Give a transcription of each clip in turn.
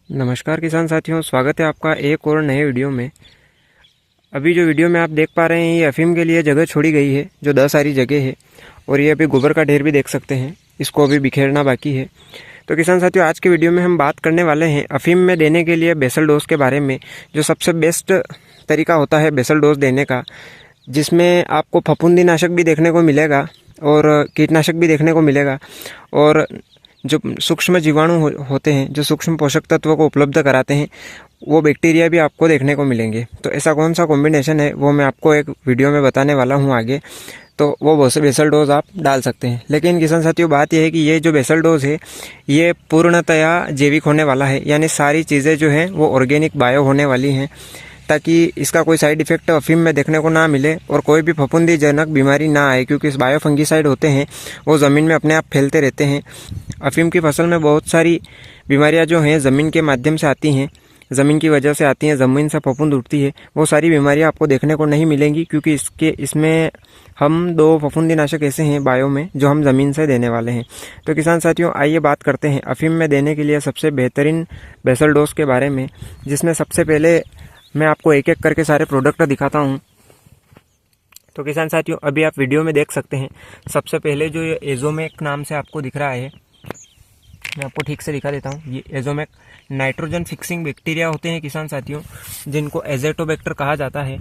नमस्कार किसान साथियों, स्वागत है आपका एक और नए वीडियो में। अभी जो वीडियो में आप देख पा रहे हैं ये अफीम के लिए जगह छोड़ी गई है जो 10 सारी जगह है। और ये अभी गोबर का ढेर भी देख सकते हैं, इसको अभी बिखेरना बाकी है। तो किसान साथियों, आज के वीडियो में हम बात करने वाले हैं अफीम में देने के लिए बेसल डोज के बारे में। जो सबसे बेस्ट तरीका होता है बेसल डोज देने का, जिसमें आपको फफूंदीनाशक भी देखने को मिलेगा और कीटनाशक भी देखने को मिलेगा। और जो सूक्ष्म जीवाणु होते हैं, जो सूक्ष्म पोषक तत्वों को उपलब्ध कराते हैं, वो बैक्टीरिया भी आपको देखने को मिलेंगे। तो ऐसा कौन सा कॉम्बिनेशन है वो मैं आपको एक वीडियो में बताने वाला हूँ आगे। तो वो बेसल डोज आप डाल सकते हैं। लेकिन किसान साथियों, बात यह है कि ये जो बेसल डोज है ये पूर्णतया जैविक होने वाला है, यानी सारी चीज़ें जो हैं वो ऑर्गेनिक बायो होने वाली हैं, ताकि इसका कोई साइड इफेक्ट अफीम में देखने को ना मिले और कोई भी फफूंदीजनक बीमारी ना आए। क्योंकि इस बायो फंगीसाइड होते हैं वो ज़मीन में अपने आप फैलते रहते हैं। अफीम की फसल में बहुत सारी बीमारियां जो हैं ज़मीन के माध्यम से आती हैं, ज़मीन की वजह से आती हैं, ज़मीन से फफूंद उठती है। वो सारी बीमारियां आपको देखने को नहीं मिलेंगी, क्योंकि इसमें हम 2 फफूंदीनाशक ऐसे हैं बायो में जो हम ज़मीन से देने वाले हैं। तो किसान साथियों, आइए बात करते हैं अफीम में देने के लिए सबसे बेहतरीन बेसल डोज के बारे में, जिसमें सबसे पहले मैं आपको एक एक करके सारे प्रोडक्ट दिखाता हूँ। तो किसान साथियों, अभी आप वीडियो में देख सकते हैं, सबसे पहले जो ये एजोमेक नाम से आपको दिख रहा है, मैं आपको ठीक से दिखा देता हूँ। ये एजोमेक नाइट्रोजन फिक्सिंग बैक्टीरिया होते हैं किसान साथियों, जिनको एजेटोबैक्टर कहा जाता है।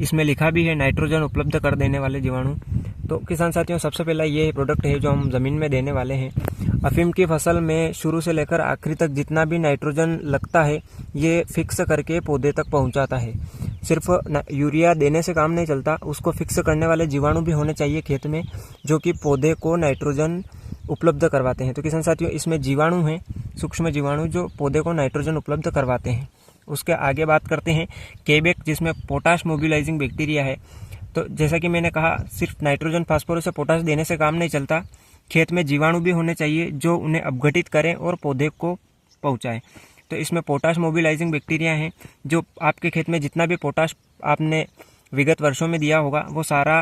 इसमें लिखा भी है नाइट्रोजन उपलब्ध कर देने वाले जीवाणु। तो किसान साथियों, सबसे पहला ये प्रोडक्ट है जो हम ज़मीन में देने वाले हैं। अफीम की फसल में शुरू से लेकर आखिरी तक जितना भी नाइट्रोजन लगता है ये फिक्स करके पौधे तक पहुंचाता है। सिर्फ यूरिया देने से काम नहीं चलता, उसको फिक्स करने वाले जीवाणु भी होने चाहिए खेत में, जो कि पौधे को नाइट्रोजन उपलब्ध करवाते हैं। तो किसान साथियों, इसमें जीवाणु हैं, सूक्ष्म जीवाणु, जो पौधे को नाइट्रोजन उपलब्ध करवाते हैं। उसके आगे बात करते हैं केबेक, जिसमें पोटाश मोबिलाइजिंग बैक्टीरिया है। तो जैसा कि मैंने कहा, सिर्फ नाइट्रोजन फास्फोरस या पोटाश देने से काम नहीं चलता, खेत में जीवाणु भी होने चाहिए जो उन्हें अपघटित करें और पौधे को पहुंचाएं। तो इसमें पोटाश मोबिलाइजिंग बैक्टीरिया हैं, जो आपके खेत में जितना भी पोटाश आपने विगत वर्षों में दिया होगा वो सारा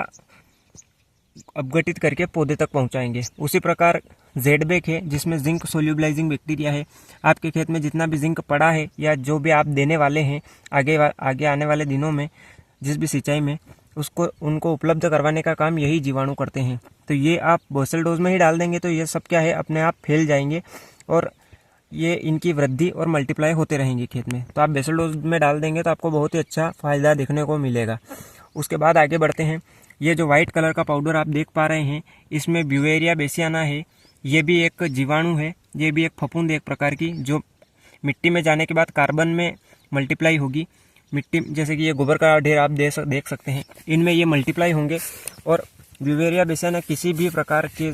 अपघटित करके पौधे तक पहुंचाएंगे। उसी प्रकार जेडबेक है, जिसमें जिंक सोल्यूबलाइजिंग बैक्टीरिया है। आपके खेत में जितना भी जिंक पड़ा है या जो भी आप देने वाले हैं आगे आने वाले दिनों में, जिस भी सिंचाई में, उनको उपलब्ध करवाने का काम यही जीवाणु करते हैं। तो ये आप बेसल डोज में ही डाल देंगे तो ये सब क्या है, अपने आप फैल जाएंगे और ये इनकी वृद्धि और मल्टीप्लाई होते रहेंगे खेत में। तो आप बेसल डोज में डाल देंगे तो आपको बहुत ही अच्छा फायदा देखने को मिलेगा। उसके बाद आगे बढ़ते हैं। ये जो व्हाइट कलर का पाउडर आप देख पा रहे हैं, इसमें ब्यूवेरिया बेसियाना है। ये भी एक जीवाणु है, ये भी एक फफूंद एक प्रकार की, जो मिट्टी में जाने के बाद कार्बन में मल्टीप्लाई होगी। मिट्टी जैसे कि ये गोबर का ढेर आप देख सकते हैं, इनमें ये मल्टीप्लाई होंगे। और ब्यूवेरिया बेसियाना किसी भी प्रकार के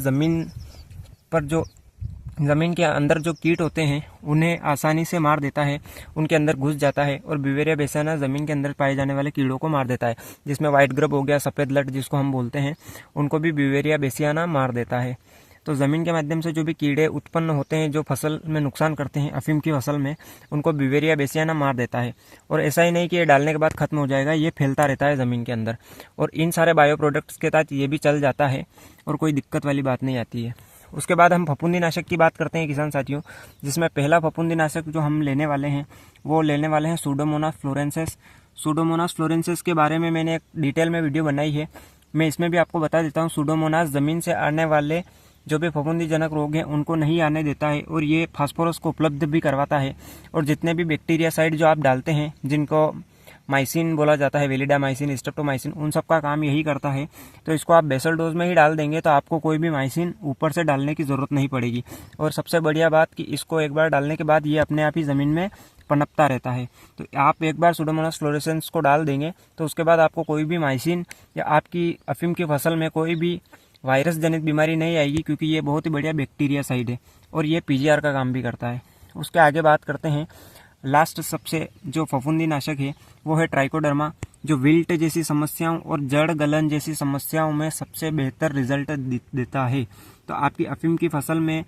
ज़मीन के अंदर जो कीट होते हैं उन्हें आसानी से मार देता है, उनके अंदर घुस जाता है। और ब्यूवेरिया बेसियाना ज़मीन के अंदर पाए जाने वाले कीड़ों को मार देता है, जिसमें व्हाइट ग्रब हो गया, सफ़ेद लट जिसको हम बोलते हैं, उनको भी ब्यूवेरिया बेसियाना मार देता है। तो ज़मीन के माध्यम से जो भी कीड़े उत्पन्न होते हैं जो फसल में नुकसान करते हैं अफीम की फसल में, उनको ब्यूवेरिया बेसियाना मार देता है। और ऐसा ही नहीं कि ये डालने के बाद खत्म हो जाएगा, ये फैलता रहता है ज़मीन के अंदर। और इन सारे बायो प्रोडक्ट्स के तहत ये भी चल जाता है और कोई दिक्कत वाली बात नहीं आती है। उसके बाद हम फफूंदीनाशक की बात करते हैं किसान साथियों, जिसमें पहला फफूंदीनाशक जो हम लेने वाले हैं वो लेने वाले हैं सूडोमोनास फ्लोरेंसिस। सूडोमोनास फ्लोरेंसिस के बारे में मैंने एक डिटेल में वीडियो बनाई है, मैं इसमें भी आपको बता देता हूँ। सूडोमोनास ज़मीन से आने वाले जो भी फफूंदीजनक रोग हैं उनको नहीं आने देता है, और ये फास्फोरस को उपलब्ध भी करवाता है। और जितने भी बैक्टीरियासाइड जो आप डालते हैं, जिनको माइसिन बोला जाता है, वेलिडामाइसिन, स्ट्रेप्टोमाइसिन, उन सब का काम यही करता है। तो इसको आप बेसल डोज में ही डाल देंगे तो आपको कोई भी माइसिन ऊपर से डालने की ज़रूरत नहीं पड़ेगी। और सबसे बढ़िया बात कि इसको एक बार डालने के बाद ये अपने आप ही ज़मीन में पनपता रहता है। तो आप एक बार सूडोमोनास फ्लोरेसेंस को डाल देंगे तो उसके बाद आपको कोई भी माइसिन या आपकी अफीम की फसल में कोई भी वायरस जनित बीमारी नहीं आएगी, क्योंकि ये बहुत ही बढ़िया बैक्टीरियासाइड है और ये पीजीआर का काम भी करता है। उसके आगे बात करते हैं, लास्ट सबसे जो फफूंदीनाशक है वो है ट्राइकोडर्मा, जो विल्ट जैसी समस्याओं और जड़ गलन जैसी समस्याओं में सबसे बेहतर रिजल्ट देता है। तो आपकी अफीम की फसल में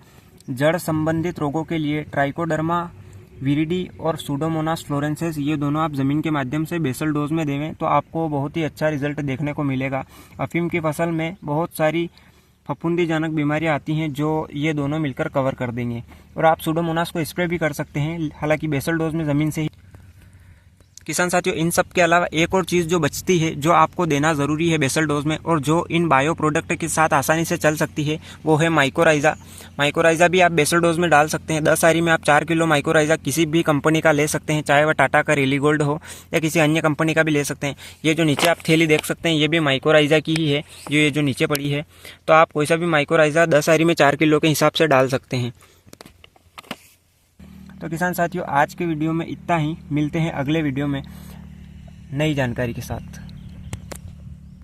जड़ संबंधित रोगों के लिए ट्राइकोडर्मा विरिडी और सूडोमोनास फ्लोरेंसिस, ये दोनों आप ज़मीन के माध्यम से बेसल डोज में देवें तो आपको बहुत ही अच्छा रिजल्ट देखने को मिलेगा। अफीम की फसल में बहुत सारी फफूंदीजनक बीमारियां आती हैं जो ये दोनों मिलकर कवर कर देंगे। और आप सुडोमोनास को स्प्रे भी कर सकते हैं, हालांकि बेसल डोज में ज़मीन से ही। किसान साथियों, इन सब के अलावा एक और चीज़ जो बचती है, जो आपको देना ज़रूरी है बेसल डोज में, और जो इन बायो प्रोडक्ट के साथ आसानी से चल सकती है, वो है माइकोराइज़ा। माइकोराइज़ा भी आप बेसल डोज में डाल सकते हैं। 10 आरी में आप 4 किलो माइकोराइज़ा किसी भी कंपनी का ले सकते हैं, चाहे वह टाटा का रेली गोल्ड हो या किसी अन्य कंपनी का भी ले सकते हैं। ये जो नीचे आप थैली देख सकते हैं, ये भी माइकोराइज़ा की ही है, ये जो नीचे पड़ी है। तो आप कोई सा भी माइकोराइज़ा 10 आरी में 4 किलो के हिसाब से डाल सकते हैं। तो किसान साथियों, आज के वीडियो में इतना ही। मिलते हैं अगले वीडियो में नई जानकारी के साथ।